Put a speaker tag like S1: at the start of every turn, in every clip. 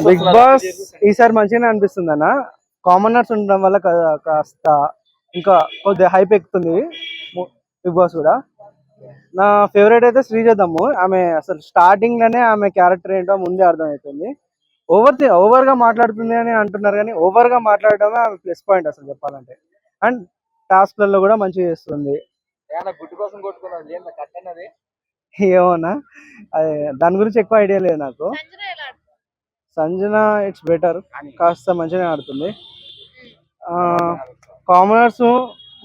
S1: Big boss ఈసారి మంచిగానే అనిపిస్తుంది అన్న. కామనర్స్ ఉండడం వల్ల కాస్త ఇంకా కొద్దిగా హైప్ ఎక్కుతుంది బిగ్ బాస్ కూడా. నా ఫేవరెట్ అయితే శ్రీజదమ్ము. ఆమె అసలు స్టార్టింగ్ లోనే ఆమె క్యారెక్టర్ ఏంటో ముందే అర్థమైపోయింది. ఓవర్ గా మాట్లాడుతుంది అని అంటున్నారు, కానీ ఓవర్ గా మాట్లాడడమే ఆమె ప్లస్ పాయింట్ అసలు చెప్పాలంటే. అండ్ టాస్క్లలో కూడా మంచిగా చేస్తుంది.
S2: గుడ్డు కోసం కొట్టుకున్నాడు కట్టనది.
S1: ఏమోనా, అదే దాని గురించి ఎక్కువ ఐడియా లేదు నాకు. సంజన ఇట్స్ బెటర్, కాస్త మంచిగా ఆడుతుంది. కామనర్స్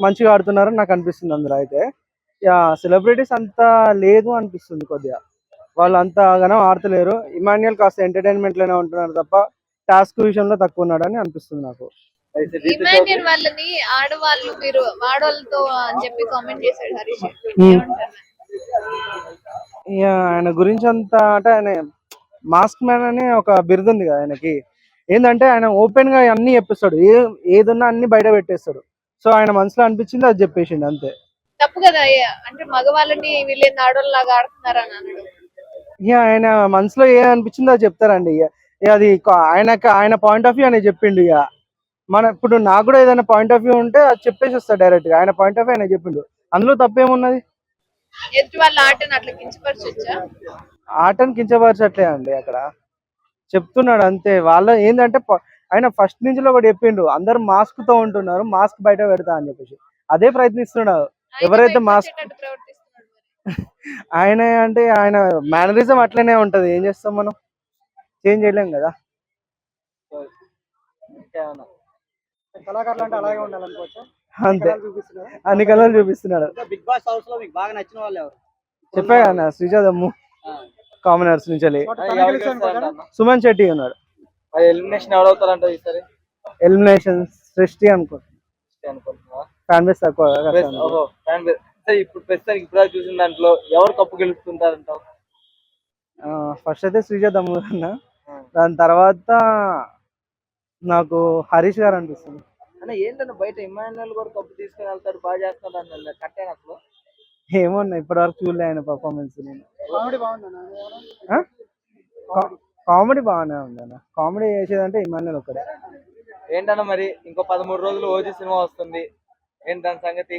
S1: మంచిగా ఆడుతున్నారు నాకు అనిపిస్తుంది అందులో అయితే. సెలబ్రిటీస్ అంతా లేదు అనిపిస్తుంది కొద్దిగా, వాళ్ళు అంతగానో ఆడతలేరు. ఇమాన్యుయల్ కాస్త ఎంటర్టైన్మెంట్ లోనే ఉంటున్నారు తప్ప టాస్క్ విషయంలో తక్కువ ఉన్నాడని అనిపిస్తుంది నాకు.
S3: ఇమాన్యుయల్ వాళ్ళని ఆడవాళ్ళు మీరు ఆడవాళ్ళతో అని చెప్పి కామెంట్ చేశాడు హరీష్.
S1: ఆయన గురించి అంతా అంటే ఆయన మాస్క్ మ్యాన్ అని ఒక బిరుదు ఉంది కదా ఆయనకి. ఏంటంటే ఆయన ఓపెన్ గా అన్ని చెప్పేస్తాడు, ఏదున్నా అన్ని బయట పెట్టేస్తాడు. సో ఆయన మనసులో అనిపించింది అది చెప్పేసిండు అంతే.
S3: తప్పు కదా, అంటే మగవాళ్ళని వీళ్ళేంది ఆడోళ్ళలాగా ఆడుతున్నారని అన్నాడు.
S1: ఆయన మనసులో ఏ అనిపించిందో అది చెప్తారండి. అది ఆయన పాయింట్ ఆఫ్ వ్యూ అని చెప్పిండు. ఇప్పుడు నాకు కూడా ఏదైనా పాయింట్ ఆఫ్ వ్యూ ఉంటే అది చెప్పేసి వస్తాడు డైరెక్ట్ గా. ఆయన పాయింట్ ఆఫ్ వ్యూ ఆయన చెప్పిండు, అందులో తప్పేమున్నది?
S3: ఎదుటి వాళ్ళ ఆటని అట్లా కించపరచొచ్చా?
S1: ఆటను కించపరచట్లే అండి, అక్కడ చెప్తున్నాడు అంతే. వాళ్ళ ఏంటంటే ఆయన ఫస్ట్ నుంచి ఒకటి చెప్పిండు, అందరు మాస్క్ తో ఉంటున్నారు, మాస్క్ బయట పెడతా అని చెప్పేసి అదే ప్రయత్నిస్తున్నాడు. ఎవరైతే మాస్క్ ఆయన అంటే ఆయన మేనరిజం అట్లనే ఉంటది, ఏం చేస్తాం మనం, చేంజ్ చేయలేం కదా.
S2: కళాకారులు అంటే అలాగే ఉండాలనుకోవచ్చు.
S1: అంతే, అన్ని కళలు చూపిస్తున్నాడు.
S2: బిగ్ బాస్ హౌస్ లో మీకు బాగా నచ్చిన వాళ్ళు ఎవరు?
S1: చెప్పా కదా శ్రీజదమ్ము, కామనర్స్ నుంచి సుమన్ శెట్టి ఉన్నాడు.
S2: ఎలిమినేషన్ ఎవరవుతారంట ఈసారి?
S1: ఎలిమినేషన్ సృష్టి అనుకుంటున్నా, ఫ్యాన్ బేస్ తక్కువ.
S2: ఇప్పుడు ప్రస్తుతానికి ఇప్పుడు చూసిన దాంట్లో ఎవరు కప్పు గెలుస్తుంటారంటావు?
S1: ఫస్ట్ అయితే శ్రీజదమ్ము అన్న, దాని తర్వాత నాకు హరీష్ గారు అనిపిస్తుంది.
S2: అన్న ఏంటన్నా బయట ఇమాన్యుయల్ కూడా కప్పు తీసుకుని వెళ్తాడు, బాగా చేస్తాడు అన్న కట్టాను అసలు.
S1: ఏమన్నా ఇప్పటి వరకు చూడలే ఆయన పర్ఫార్మెన్స్. నేను కామెడీ బాగానే ఉంది అన్న. కామెడీ చేసేదంటే ఇమాన్యుయల్ ఒక్కడే.
S2: ఏంటన్నా మరి ఇంకో 13 రోజులు ఓజీ సినిమా వస్తుంది, ఏంటి దాని సంగతి,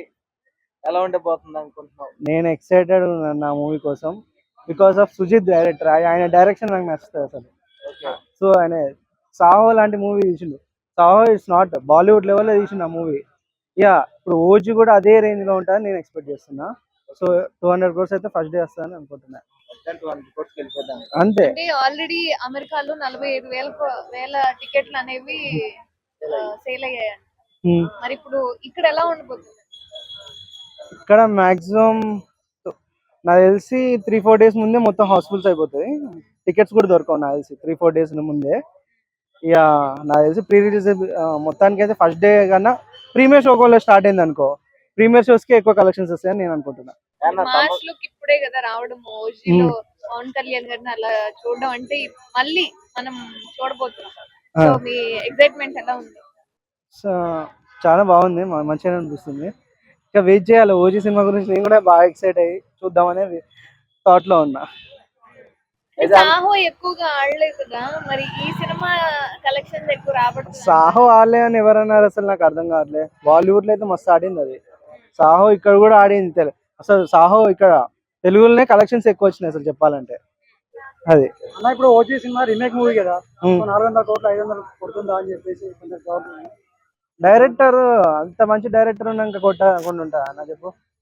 S2: ఎలా ఉంటే పోతుంది అనుకుంటున్నావు?
S1: నేను ఎక్సైటెడ్ ఉన్నాను నా మూవీ కోసం, బికాస్ ఆఫ్ సుజిత్ డైరెక్టర్. ఆయన డైరెక్షన్ నాకు నచ్చుతుంది అసలు. సో ఆయన సాహో లాంటి మూవీ తీసిండు. సాహో ఇట్స్ నాట్ బాలీవుడ్ లెవెల్లో తీసిండు ఆ మూవీ. ఇప్పుడు ఓజీ కూడా అదే రేంజ్ లో ఉంటుందని నేను ఎక్స్పెక్ట్ చేస్తున్నా. సో 200 crores అయితే ఫస్ట్ డే వస్తుందని అనుకుంటున్నా. అంతే.
S3: ఆల్రెడీ అమెరికాలో 45,000 టికెట్లు అనేవి సేల్ అయ్యాయండి. మరి ఇప్పుడు ఇక్కడ ఎలా ఉండబోతుంది?
S1: ఇక్కడ మాక్సిమం నాకు తెలిసి 3-4 days ముందే మొత్తం హౌస్ఫుల్స్ అయిపోతాయి. టికెట్స్ కూడా దొరకవు నాకు తెలిసి 3-4 days ముందే. నాకు తెలిసి ప్రీ రిలీజ్ మొత్తానికి అయితే ఫస్ట్ డే కన్నా ప్రీమియర్ షో కూడా స్టార్ట్ అయింది అనుకో, ప్రీమియర్ షోస్ కి ఎక్కువ కలెక్షన్స్ వస్తాయని నేను అనుకుంటున్నా.
S3: మాస్ లుక్ ఇప్పుడే కదా రావడం, ఓజీలో పవన్ కళ్యాణ్ గారిని అలా చూడడం అంటే మళ్ళీ మనం చూడబోతున్నాం. సో మీ ఎక్సైట్మెంట్ ఎలా ఉంది?
S1: సో చాలా బాగుంది, మంచిగా అనిపిస్తుంది. ఇంకా వెయిట్ చేయాలి ఓజీ సినిమా గురించి. నేను కూడా బాగా ఎక్సైట్ అయ్యి చూద్దామనే థాట్ లో ఉన్నా.
S3: సాహో ఎక్కువగా ఆడలేదు కదా, మరి ఈ సినిమా కలెక్షన్స్ ఎక్కువ రాబడుతుంది.
S1: సాహో ఆడలే అని ఎవరన్నారు అసలు, నాకు అర్థం కావట్లేదు. బాలీవుడ్ లో అయితే మస్తు ఆడింది అది. సాహో ఇక్కడ కూడా ఆడింది. అసలు సాహో ఇక్కడ తెలుగులోనే కలెక్షన్స్ ఎక్కువ వచ్చినాయి అసలు చెప్పాలంటే. అది
S2: అన్న ఇప్పుడు ఓజీ సినిమా రీమేక్ మూవీ కదా, 400 కోట్లు 500 కొడుతుందా అని చెప్పేసి
S1: డైరెక్టర్ అంత మంచి డైరెక్టర్ ఉన్నాక కొట్టకుండా ఉంటా నా చెప్పు.